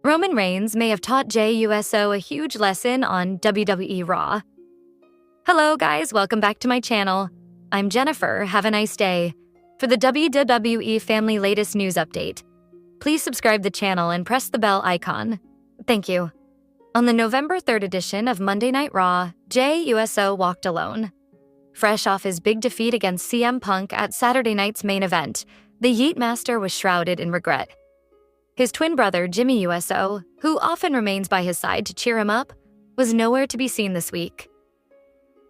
Roman Reigns may have taught Jey Uso a huge lesson on WWE RAW. Hello guys, welcome back to my channel. I'm Jennifer, have a nice day. For the WWE family latest news update, please subscribe the channel and press the bell icon. Thank you. On the November 3rd edition of Monday Night Raw, Jey Uso walked alone. Fresh off his big defeat against CM Punk at Saturday night's main event, the Yeet Master was shrouded in regret. His twin brother, Jimmy Uso, who often remains by his side to cheer him up, was nowhere to be seen this week.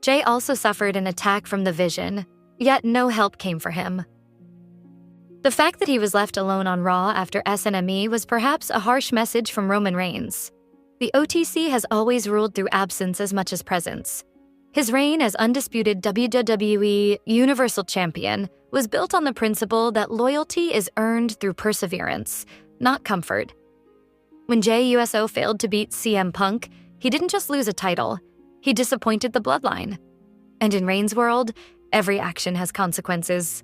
Jey also suffered an attack from the Vision, yet no help came for him. The fact that he was left alone on Raw after SNME was perhaps a harsh message from Roman Reigns. The OTC has always ruled through absence as much as presence. His reign as undisputed WWE Universal Champion was built on the principle that loyalty is earned through perseverance, not comfort. When Jey Uso failed to beat CM Punk, he didn't just lose a title, he disappointed the bloodline. And in Reigns' world, every action has consequences.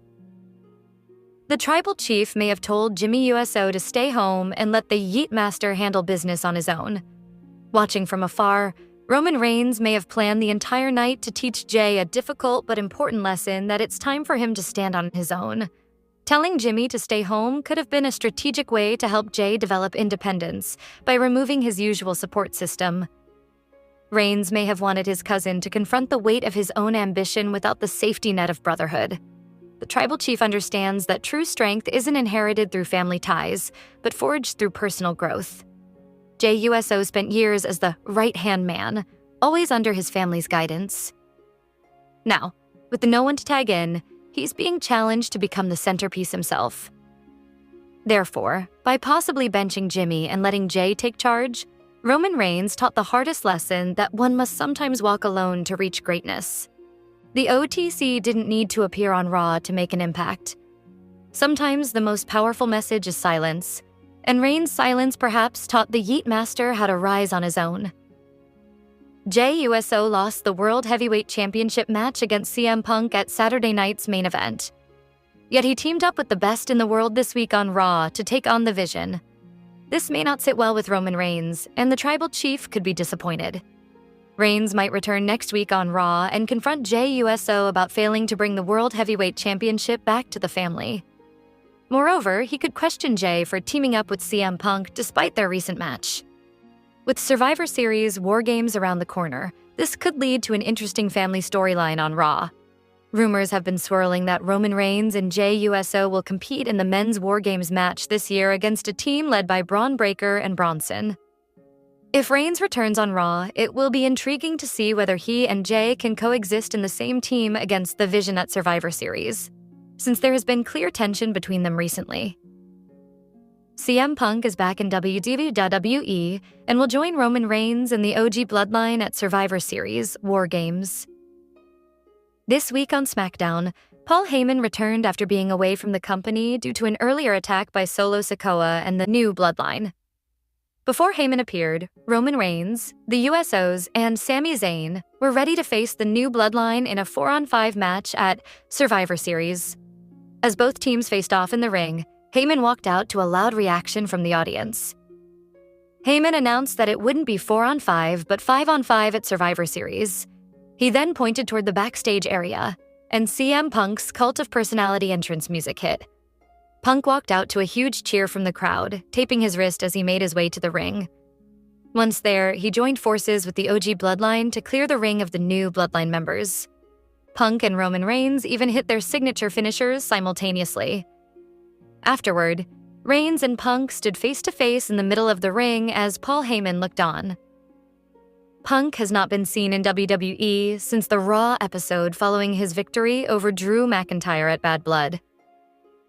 The tribal chief may have told Jimmy Uso to stay home and let the Yeet Master handle business on his own. Watching from afar, Roman Reigns may have planned the entire night to teach Jey a difficult but important lesson that it's time for him to stand on his own. Telling Jimmy to stay home could have been a strategic way to help Jey develop independence by removing his usual support system. Reigns may have wanted his cousin to confront the weight of his own ambition without the safety net of brotherhood. The tribal chief understands that true strength isn't inherited through family ties, but forged through personal growth. Jey Uso spent years as the right-hand man, always under his family's guidance. Now, with no one to tag in, he's being challenged to become the centerpiece himself. Therefore, by possibly benching Jimmy and letting Jey take charge, Roman Reigns taught the hardest lesson that one must sometimes walk alone to reach greatness. The OTC didn't need to appear on Raw to make an impact. Sometimes the most powerful message is silence, and Reigns' silence perhaps taught the Yeet Master how to rise on his own. Jey Uso lost the World Heavyweight Championship match against CM Punk at Saturday night's main event. Yet he teamed up with the best in the world this week on Raw to take on the Vision. This may not sit well with Roman Reigns, and the tribal chief could be disappointed. Reigns might return next week on Raw and confront Jey Uso about failing to bring the World Heavyweight Championship back to the family. Moreover, he could question Jey for teaming up with CM Punk despite their recent match. With Survivor Series War Games around the corner, this could lead to an interesting family storyline on Raw. Rumors have been swirling that Roman Reigns and Jey Uso will compete in the men's War Games match this year against a team led by Braun Breaker and Bronson. If Reigns returns on Raw, it will be intriguing to see whether he and Jey can coexist in the same team against the Vision at Survivor Series, since there has been clear tension between them recently. CM Punk is back in WWE and will join Roman Reigns and the OG Bloodline at Survivor Series War Games. This week on SmackDown, Paul Heyman returned after being away from the company due to an earlier attack by Solo Sikoa and the new Bloodline. Before Heyman appeared, Roman Reigns, the USOs, and Sami Zayn were ready to face the new Bloodline in a 4-on-5 match at Survivor Series. As both teams faced off in the ring, Heyman walked out to a loud reaction from the audience. Heyman announced that it wouldn't be 4-on-5, but 5-on-5 at Survivor Series. He then pointed toward the backstage area, and CM Punk's Cult of Personality entrance music hit. Punk walked out to a huge cheer from the crowd, taping his wrist as he made his way to the ring. Once there, he joined forces with the OG Bloodline to clear the ring of the new Bloodline members. Punk and Roman Reigns even hit their signature finishers simultaneously. Afterward, Reigns and Punk stood face-to-face in the middle of the ring as Paul Heyman looked on. Punk has not been seen in WWE since the Raw episode following his victory over Drew McIntyre at Bad Blood.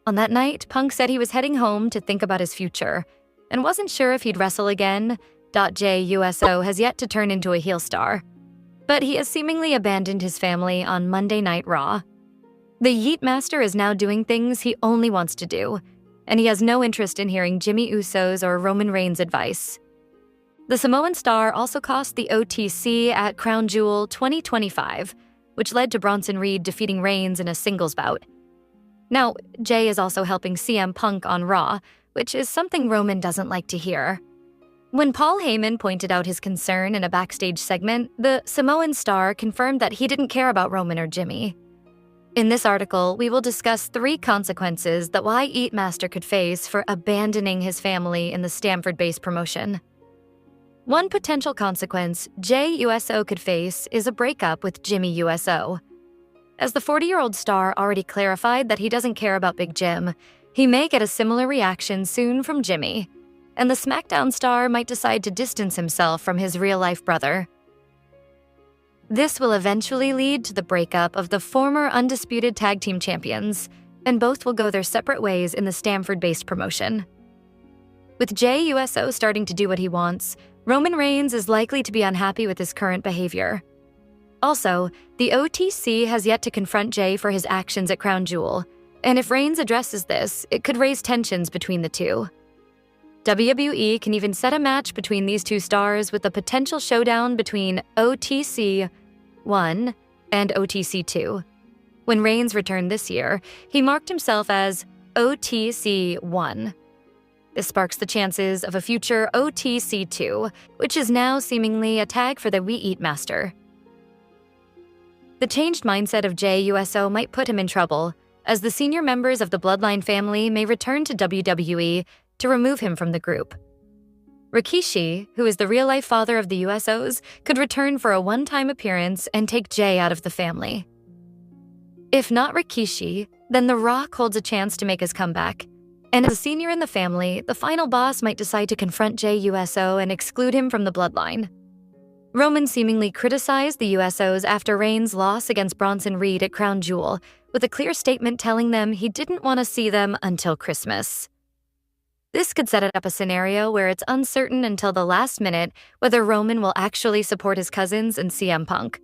On that night, Punk said he was heading home to think about his future and wasn't sure if he'd wrestle again. Jey Uso has yet to turn into a heel star, but he has seemingly abandoned his family on Monday Night Raw. The Yeet Master is now doing things he only wants to do, and he has no interest in hearing Jimmy Uso's or Roman Reigns' advice. The Samoan star also cost the OTC at Crown Jewel 2025, which led to Bronson Reed defeating Reigns in a singles bout. Now, Jey is also helping CM Punk on Raw, which is something Roman doesn't like to hear. When Paul Heyman pointed out his concern in a backstage segment, the Samoan star confirmed that he didn't care about Roman or Jimmy. In this article, we will discuss 3 consequences that Eat Master could face for abandoning his family in the Stamford-based promotion. One potential consequence Jey Uso could face is a breakup with Jimmy Uso. As the 40-year-old star already clarified that he doesn't care about Big Jim, he may get a similar reaction soon from Jimmy, and the SmackDown star might decide to distance himself from his real-life brother. This will eventually lead to the breakup of the former undisputed tag team champions, and both will go their separate ways in the Stamford-based promotion. With Jey Uso starting to do what he wants, Roman Reigns is likely to be unhappy with his current behavior. Also, the OTC has yet to confront Jey for his actions at Crown Jewel, and if Reigns addresses this, it could raise tensions between the two. WWE can even set a match between these 2 stars with a potential showdown between OTC 1 and OTC 2. When Reigns returned this year, he marked himself as OTC 1. This sparks the chances of a future OTC 2, which is now seemingly a tag for the Eat Master. The changed mindset of Jey Uso might put him in trouble, as the senior members of the Bloodline family may return to WWE to remove him from the group. Rikishi, who is the real-life father of the Usos, could return for a one-time appearance and take Jey out of the family. If not Rikishi, then The Rock holds a chance to make his comeback. And as a senior in the family, the final boss might decide to confront Jey Uso and exclude him from the Bloodline. Roman seemingly criticized the Usos after Reigns' loss against Bronson Reed at Crown Jewel, with a clear statement telling them he didn't want to see them until Christmas. This could set up a scenario where it's uncertain until the last minute whether Roman will actually support his cousins and CM Punk.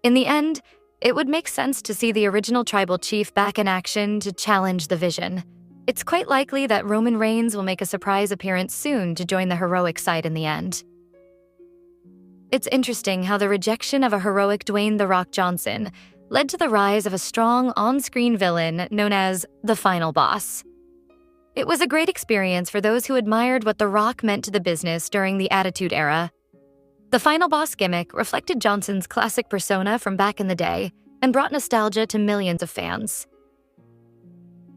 In the end, it would make sense to see the original tribal chief back in action to challenge the Vision. It's quite likely that Roman Reigns will make a surprise appearance soon to join the heroic side in the end. It's interesting how the rejection of a heroic Dwayne "The Rock" Johnson led to the rise of a strong on-screen villain known as the Final Boss. It was a great experience for those who admired what The Rock meant to the business during the Attitude Era. The Final Boss gimmick reflected Johnson's classic persona from back in the day and brought nostalgia to millions of fans.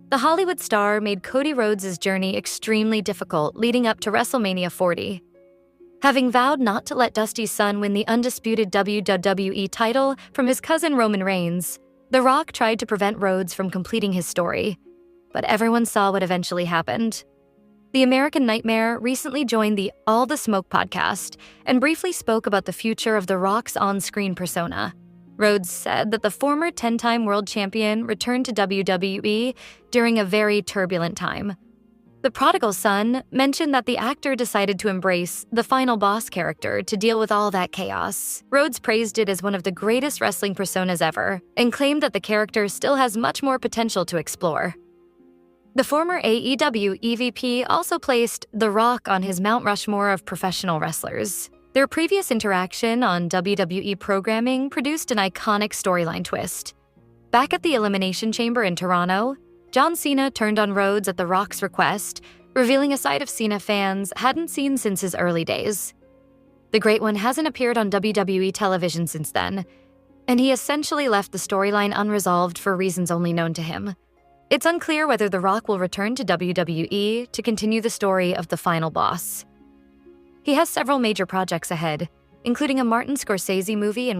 The Hollywood star made Cody Rhodes' journey extremely difficult leading up to WrestleMania 40. Having vowed not to let Dusty's son win the undisputed WWE title from his cousin Roman Reigns, The Rock tried to prevent Rhodes from completing his story, but everyone saw what eventually happened. The American Nightmare recently joined the All the Smoke podcast and briefly spoke about the future of The Rock's on-screen persona. Rhodes said that the former 10-time world champion returned to WWE during a very turbulent time. The prodigal son mentioned that the actor decided to embrace the Final Boss character to deal with all that chaos. Rhodes praised it as one of the greatest wrestling personas ever and claimed that the character still has much more potential to explore. The former AEW EVP also placed The Rock on his Mount Rushmore of professional wrestlers. Their previous interaction on WWE programming produced an iconic storyline twist. Back at the Elimination Chamber in Toronto, John Cena turned on Rhodes at The Rock's request, revealing a side of Cena fans hadn't seen since his early days. The Great One hasn't appeared on WWE television since then, and he essentially left the storyline unresolved for reasons only known to him. It's unclear whether The Rock will return to WWE to continue the story of the Final Boss. He has several major projects ahead, including a Martin Scorsese movie in